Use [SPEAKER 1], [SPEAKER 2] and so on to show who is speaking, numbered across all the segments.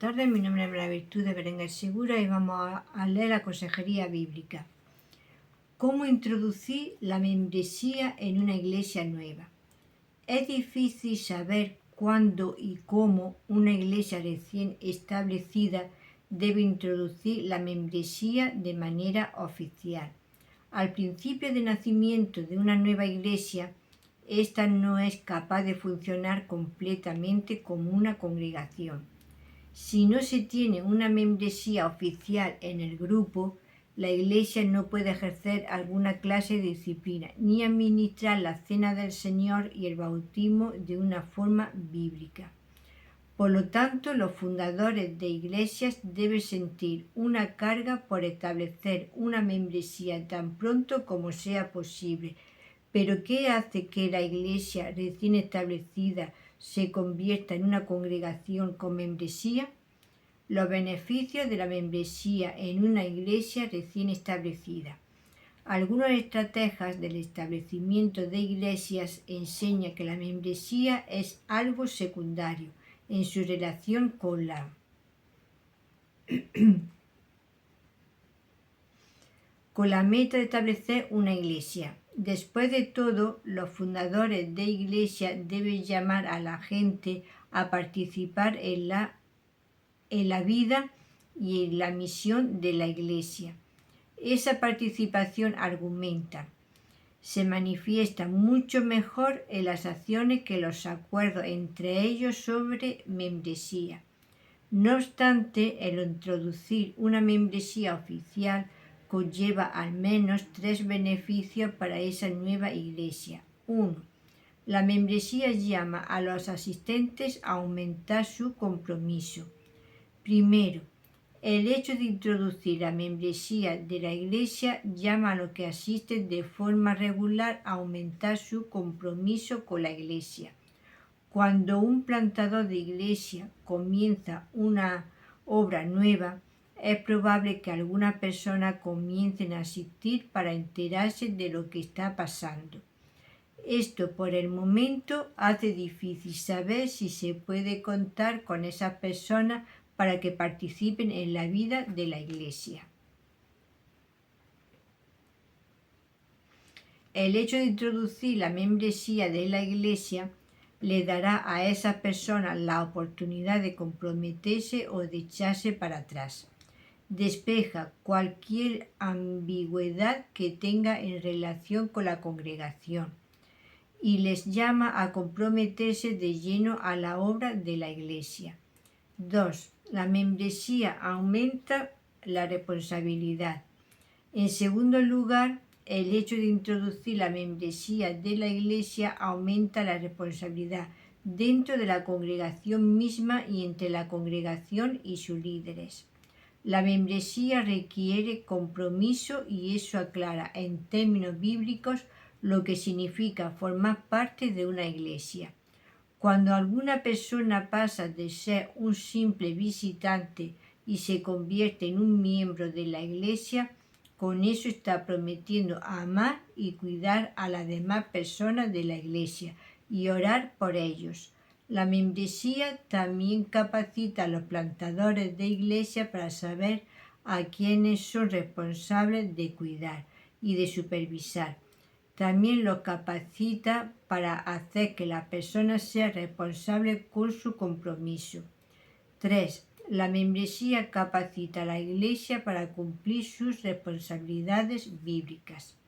[SPEAKER 1] tardes, mi nombre es María Virtud de Berenguer Segura y vamos a leer la consejería bíblica. ¿Cómo introducir la membresía en una iglesia nueva? Es difícil saber cuándo y cómo una iglesia recién establecida debe introducir la membresía de manera oficial. Al principio de nacimiento de una nueva iglesia, esta no es capaz de funcionar completamente como una congregación. Si no se tiene una membresía oficial en el grupo, la iglesia no puede ejercer alguna clase de disciplina ni administrar la cena del Señor y el bautismo de una forma bíblica. Por lo tanto, los fundadores de iglesias deben sentir una carga por establecer una membresía tan pronto como sea posible. Pero ¿qué hace que la iglesia recién establecida se convierta en una congregación con membresía? Los beneficios de la membresía en una iglesia recién establecida. Algunas estrategias del establecimiento de iglesias enseñan que la membresía es algo secundario en su relación con la meta de establecer una iglesia. Después de todo, los fundadores de iglesia deben llamar a la gente a participar en la vida y en la misión de la iglesia. Esa participación, argumenta, se manifiesta mucho mejor en las acciones que los acuerdos entre ellos sobre membresía. No obstante, el introducir una membresía oficial conlleva al menos 3 beneficios para esa nueva iglesia. 1. La membresía llama a los asistentes a aumentar su compromiso. Primero, el hecho de introducir la membresía de la iglesia llama a los que asisten de forma regular a aumentar su compromiso con la iglesia. Cuando un plantador de iglesia comienza una obra nueva, es probable que algunas personas comiencen a asistir para enterarse de lo que está pasando. Esto por el momento hace difícil saber si se puede contar con esas personas para que participen en la vida de la iglesia. El hecho de introducir la membresía de la iglesia le dará a esas personas la oportunidad de comprometerse o de echarse para atrás. Despeja cualquier ambigüedad que tenga en relación con la congregación y les llama a comprometerse de lleno a la obra de la iglesia. 2. La membresía aumenta la responsabilidad. En segundo lugar, el hecho de introducir la membresía de la iglesia aumenta la responsabilidad dentro de la congregación misma y entre la congregación y sus líderes. La membresía requiere compromiso y eso aclara en términos bíblicos lo que significa formar parte de una iglesia. Cuando alguna persona pasa de ser un simple visitante y se convierte en un miembro de la iglesia, con eso está prometiendo amar y cuidar a las demás personas de la iglesia y orar por ellos. La membresía también capacita a los plantadores de iglesia para saber a quienes son responsables de cuidar y de supervisar. También los capacita para hacer que la persona sea responsable con su compromiso. 3. La membresía capacita a la iglesia para cumplir sus responsabilidades bíblicas.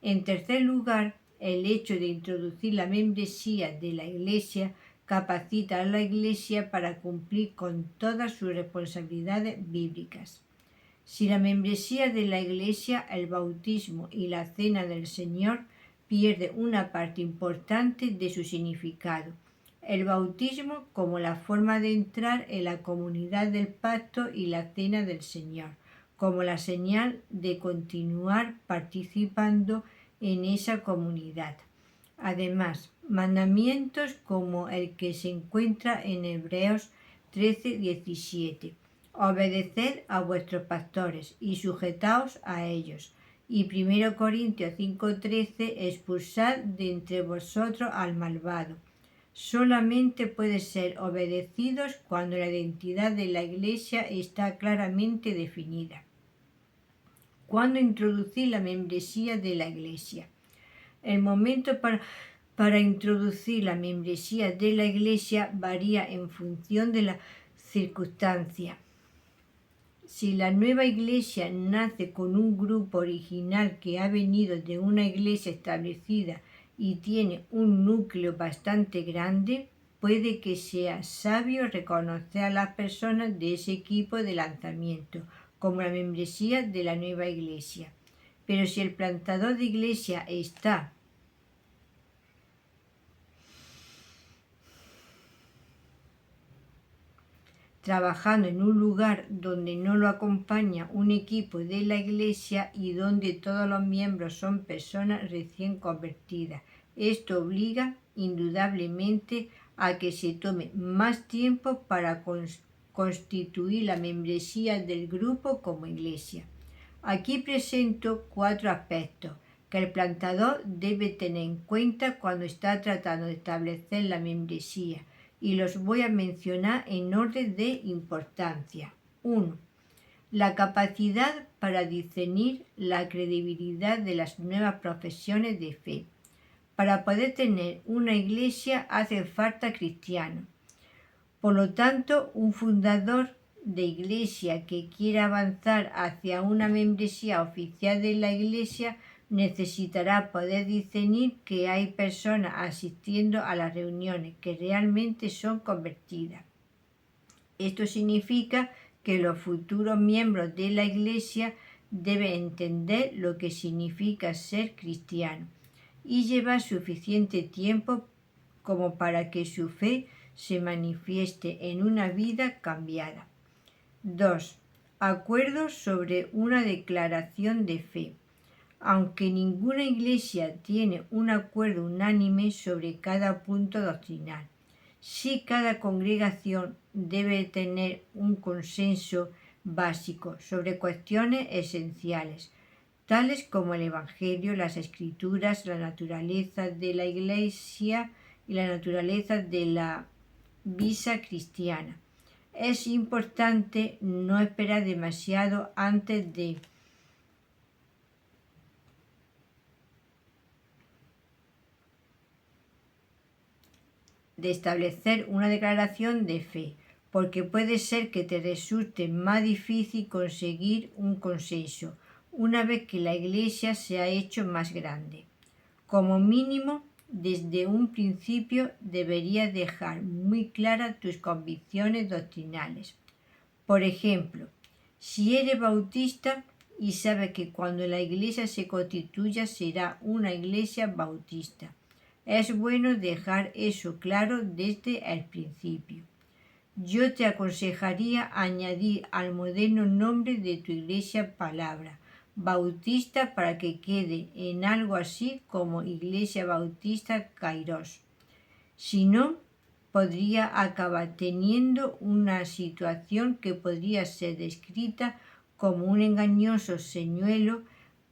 [SPEAKER 1] En tercer lugar, el hecho de introducir la membresía de la iglesia capacita a la iglesia para cumplir con todas sus responsabilidades bíblicas. Si la membresía de la iglesia, el bautismo y la cena del Señor pierde una parte importante de su significado. El bautismo como la forma de entrar en la comunidad del pacto y la cena del Señor, como la señal de continuar participando en esa comunidad. Además, mandamientos como el que se encuentra en Hebreos 13:17. Obedeced a vuestros pastores y sujetaos a ellos. Y 1 Corintios 5:13, expulsad de entre vosotros al malvado. solamente pueden ser obedecidos cuando la identidad de la Iglesia está claramente definida. ¿Cuándo introducir la membresía de la Iglesia? El momento para introducir la membresía de la Iglesia varía en función de la circunstancia. Si la nueva iglesia nace con un grupo original que ha venido de una iglesia establecida y tiene un núcleo bastante grande, puede que sea sabio reconocer a las personas de ese equipo de lanzamiento como la membresía de la nueva iglesia. Pero si el plantador de iglesia está trabajando en un lugar donde no lo acompaña un equipo de la iglesia y donde todos los miembros son personas recién convertidas, esto obliga indudablemente a que se tome más tiempo para constituir la membresía del grupo como iglesia. Aquí presento 4 aspectos que el plantador debe tener en cuenta cuando está tratando de establecer la membresía, y los voy a mencionar en orden de importancia. 1. La capacidad para discernir la credibilidad de las nuevas profesiones de fe. Para poder tener una iglesia hace falta cristianos. Por lo tanto, un fundador de iglesia que quiera avanzar hacia una membresía oficial de la iglesia necesitará poder discernir que hay personas asistiendo a las reuniones que realmente son convertidas. Esto significa que los futuros miembros de la iglesia deben entender lo que significa ser cristiano y llevar suficiente tiempo como para que su fe se manifieste en una vida cambiada. 2. Acuerdos sobre una declaración de fe. Aunque ninguna iglesia tiene un acuerdo unánime sobre cada punto doctrinal, sí cada congregación debe tener un consenso básico sobre cuestiones esenciales, tales como el Evangelio, las Escrituras, la naturaleza de la iglesia y la naturaleza de la vida cristiana. Es importante no esperar demasiado antes de establecer una declaración de fe, porque puede ser que te resulte más difícil conseguir un consenso una vez que la iglesia se ha hecho más grande. Como mínimo, desde un principio deberías dejar muy claras tus convicciones doctrinales. Por ejemplo, si eres bautista y sabes que cuando la iglesia se constituya será una iglesia bautista, es bueno dejar eso claro desde el principio. Yo te aconsejaría añadir al moderno nombre de tu iglesia palabra Bautista para que quede en algo así como Iglesia Bautista Kairos. Si no, podría acabar teniendo una situación que podría ser descrita como un engañoso señuelo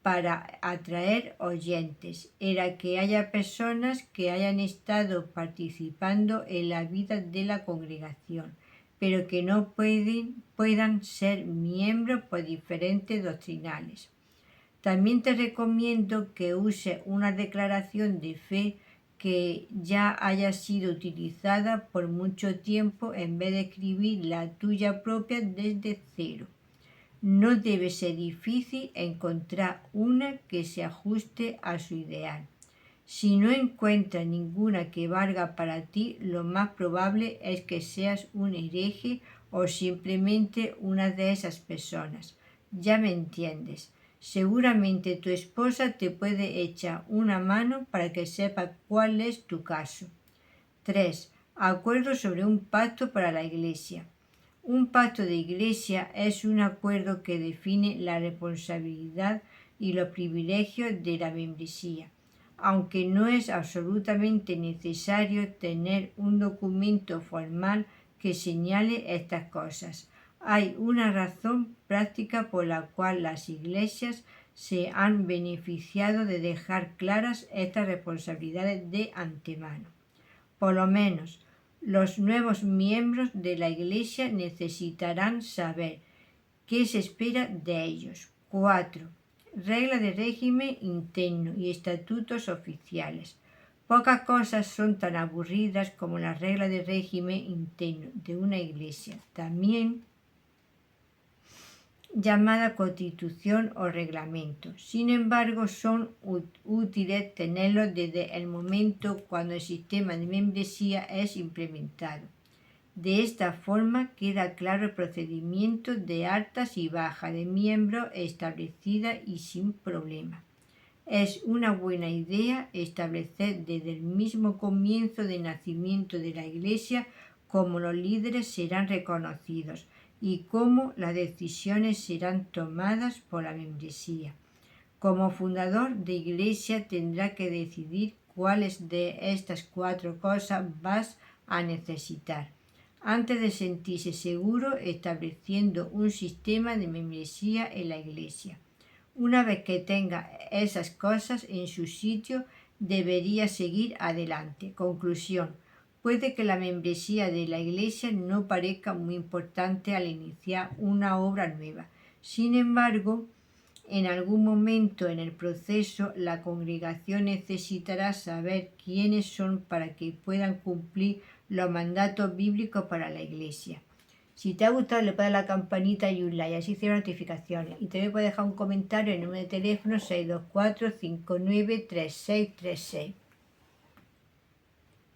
[SPEAKER 1] para atraer oyentes. Era que haya personas que hayan estado participando en la vida de la congregación, pero que no puedan ser miembros por diferentes doctrinales. También te recomiendo que uses una declaración de fe que ya haya sido utilizada por mucho tiempo en vez de escribir la tuya propia desde cero. No debe ser difícil encontrar una que se ajuste a su ideal. Si no encuentras ninguna que valga para ti, lo más probable es que seas un hereje o simplemente una de esas personas. Ya me entiendes. Seguramente tu esposa te puede echar una mano para que sepa cuál es tu caso. 3. Acuerdo sobre un pacto para la iglesia. Un pacto de iglesia es un acuerdo que define la responsabilidad y los privilegios de la membresía, aunque no es absolutamente necesario tener un documento formal que señale estas cosas. Hay una razón práctica por la cual las iglesias se han beneficiado de dejar claras estas responsabilidades de antemano. Por lo menos, los nuevos miembros de la Iglesia necesitarán saber qué se espera de ellos. 4. Regla de régimen interno y estatutos oficiales. Pocas cosas son tan aburridas como la regla de régimen interno de una iglesia, también llamada constitución o reglamento. Sin embargo, son útiles tenerlos desde el momento cuando el sistema de membresía es implementado. De esta forma queda claro el procedimiento de altas y bajas de miembros establecida y sin problema. Es una buena idea establecer desde el mismo comienzo de nacimiento de la Iglesia cómo los líderes serán reconocidos y cómo las decisiones serán tomadas por la membresía. Como fundador de Iglesia tendrá que decidir cuáles de estas 4 cosas vas a necesitar antes de sentirse seguro estableciendo un sistema de membresía en la Iglesia. Una vez que tenga esas cosas en su sitio, debería seguir adelante. Conclusión. Puede que la membresía de la Iglesia no parezca muy importante al iniciar una obra nueva. Sin embargo, en algún momento en el proceso, la congregación necesitará saber quiénes son para que puedan cumplir los mandatos bíblicos para la Iglesia. Si te ha gustado, le puedes dar a la campanita y un like, así recibe notificaciones. Y también puedes dejar un comentario en el número de teléfono 624 593636.